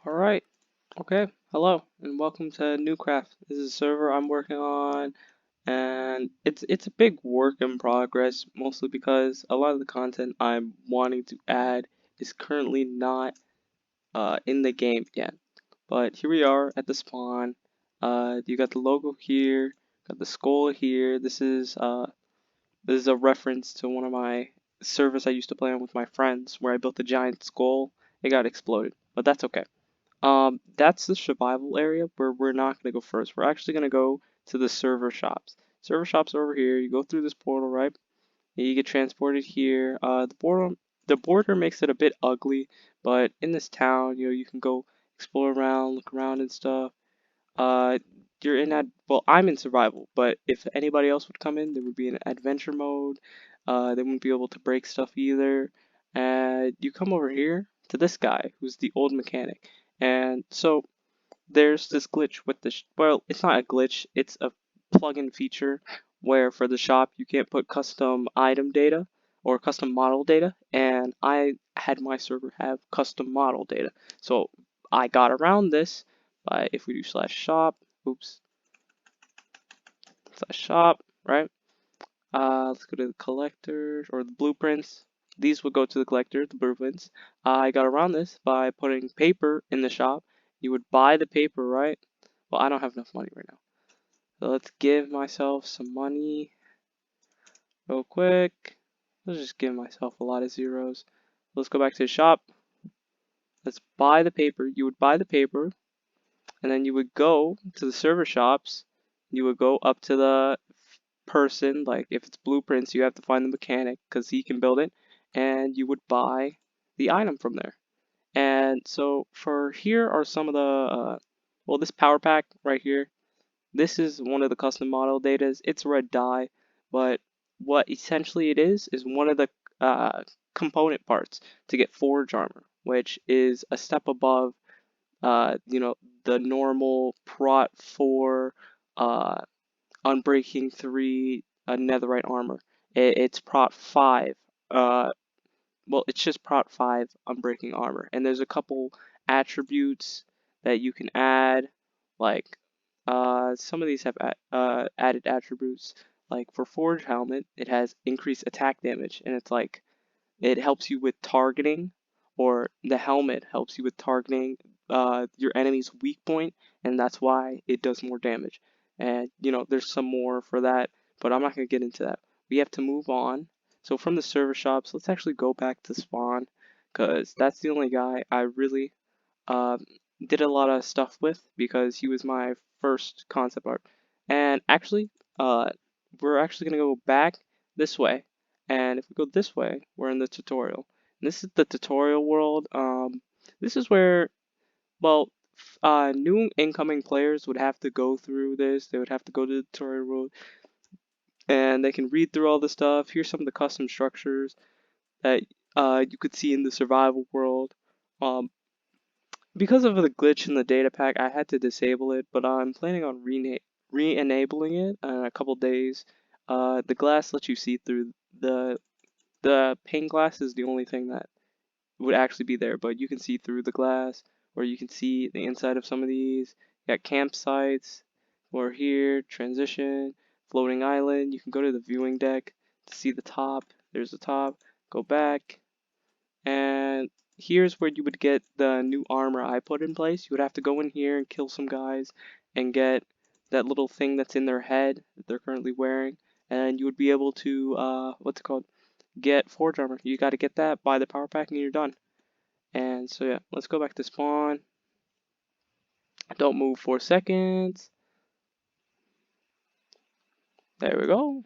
Alright, okay. Hello and welcome to NewCraft. This is a server I'm working on and it's a big work in progress, mostly because a lot of the content I'm wanting to add is currently not in the game yet. But here we are at the spawn. You got the logo here, got the skull here. This is a reference to one of my servers I used to play on with my friends where I built a giant skull. It got exploded, but that's okay. That's the survival area where we're not going to go first. We're actually going to go to the server shops. Server shops are over here. You go through this portal, right? You get transported here. The border makes it a bit ugly, but in this town, you can go explore around, look around and stuff. Uh, you're in well, I'm in survival, but if anybody else would come in, there would be an adventure mode. They wouldn't be able to break stuff either. And you come over here to this guy who's the old mechanic. And so there's this glitch with well, it's not a glitch, it's a plugin feature where for the shop you can't put custom item data or custom model data, and I had my server have custom model data. So I got around this by, if we do /shop, oops, /shop, right? Let's go to the collectors or the blueprints. These would go to the collector, the blueprints. I got around this by putting paper in the shop. You would buy the paper, right? Well, I don't have enough money right now. So let's give myself some money real quick. Let's just give myself a lot of zeros. Let's go back to the shop. Let's buy the paper. You would buy the paper, and then you would go to the server shops. You would go up to the person, like if it's blueprints, you have to find the mechanic because he can build it, and you would buy the item from there. And so for here are some of the, well, this power pack right here. This is one of the custom model datas. It's red dye, but what essentially it is one of the component parts to get forge armor, which is a step above, the normal prot 4, unbreaking 3, netherite armor. It's prot 5. Well, it's just prot 5 unbreaking armor, and there's a couple attributes that you can add, like some of these have added attributes. Like for Forge Helmet, it has increased attack damage, and it's like it helps you with targeting, or the helmet helps you with targeting your enemy's weak point, and that's why it does more damage. And there's some more for that, but I'm not gonna get into that. We have to move on. So from the server shops, let's actually go back to spawn, because that's the only guy I really um, did a lot of stuff with because he was my first concept art. And actually, uh, we're actually gonna go back this way, and if we go this way, we're in the tutorial. And this is the tutorial world. This is where, well, new incoming players would have to go through this. They would have to go to the tutorial world, and they can read through all the stuff. Here's some of the custom structures that you could see in the survival world. Um, Because of the glitch in the data pack, I had to disable it, but I'm planning on re-enabling it in a couple days. The glass lets you see through the pane glass is the only thing that would actually be there, but you can see through the glass, or you can see the inside of some of these. You got campsites, or here, transition, floating island. You can go to the viewing deck to see the top. There's the top. Go back. And here's where you would get the new armor I put in place. You would have to go in here and kill some guys and get that little thing that's in their head that they're currently wearing. And you would be able to, what's it called? Get forge armor. You got to get that, buy the power pack, and you're done. And so yeah, let's go back to spawn. Don't move 4 seconds. There we go.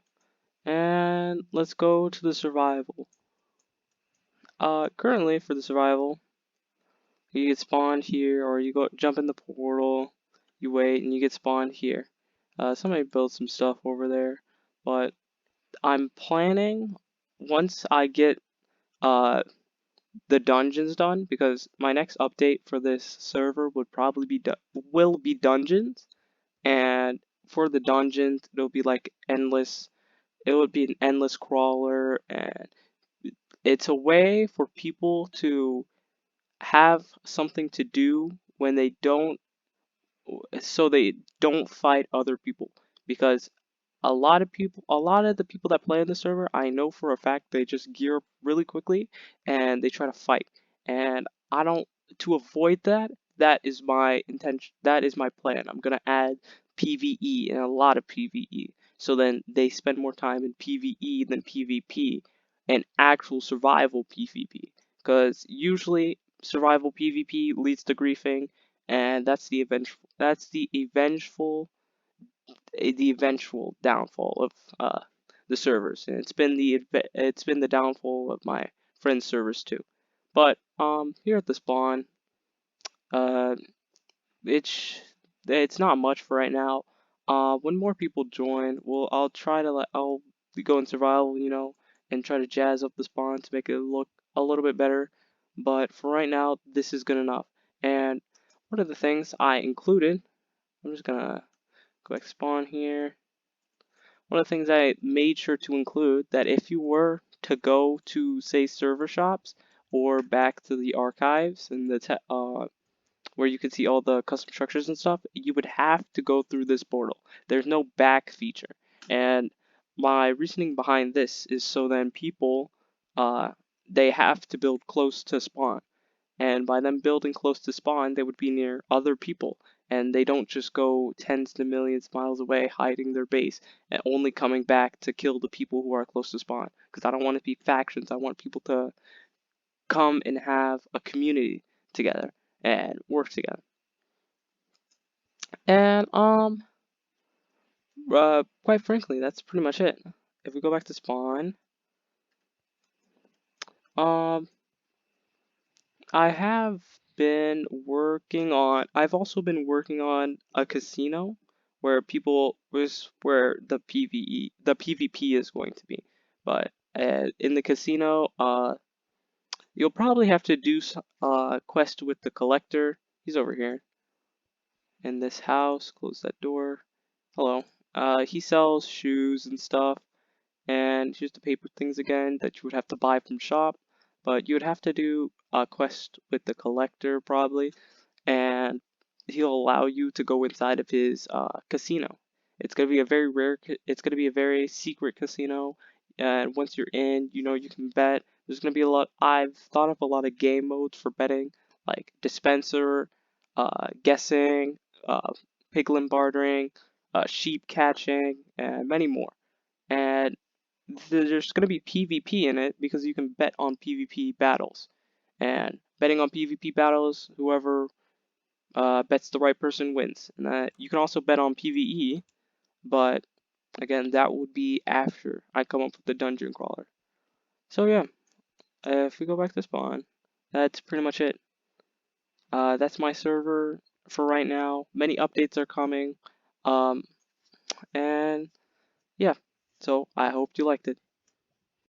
And let's go to the survival. Currently for the survival, you get spawned here, or you go jump in the portal, you wait, and you get spawned here. Somebody built some stuff over there, but I'm planning, once I get the dungeons done, because my next update for this server would probably be will be dungeons, and for the dungeons it'll be like endless. It would be an endless crawler, and it's a way for people to have something to do when they don't, so they don't fight other people, because a lot of the people that play on the server, I know for a fact they just gear up really quickly and they try to fight. And I don't, to avoid that, that is my intention, that is my plan. I'm gonna add PvE and a lot of PvE. So then they spend more time in PvE than PvP and actual survival PvP. Because usually survival PvP leads to griefing, and the eventual downfall of the servers, and it's been the downfall of my friends' servers too. But here at the spawn, uh, it's it's not much for right now. When more people join, I'll try to I'll go in survival, and try to jazz up the spawn to make it look a little bit better. But for right now, this is good enough. And one of the things I included, I'm just gonna go back to spawn here. One of the things I made sure to include, that if you were to go to, say, server shops or back to the archives and where you can see all the custom structures and stuff, you would have to go through this portal. There's no back feature. And my reasoning behind this is so then people, uh, they have to build close to spawn. And by them building close to spawn, they would be near other people. And they don't just go tens to millions of miles away hiding their base and only coming back to kill the people who are close to spawn. Because I don't want it to be factions. I want people to come and have a community together and work together. And quite frankly, that's pretty much it. If we go back to spawn, um, I've also been working on a casino where the PvP is going to be. But in the casino, you'll probably have to do quest with the collector. He's over here in this house. Close that door. Hello. He sells shoes and stuff. And here's the paper things again that you would have to buy from shop. But you would have to do a quest with the collector probably, and he'll allow you to go inside of his casino. It's gonna be a very it's gonna be a very secret casino, and once you're in, you can bet. There's gonna be a lot. I've thought of a lot of game modes for betting, like dispenser, guessing, piglin bartering, sheep catching, and many more. And there's going to be PvP in it because you can bet on PvP battles. And betting on PvP battles, whoever bets the right person wins. And you can also bet on PvE, but again, that would be after I come up with the dungeon crawler. So yeah, if we go back to spawn, that's pretty much it. That's my server for right now. Many updates are coming. Um, and yeah, so I hope you liked it.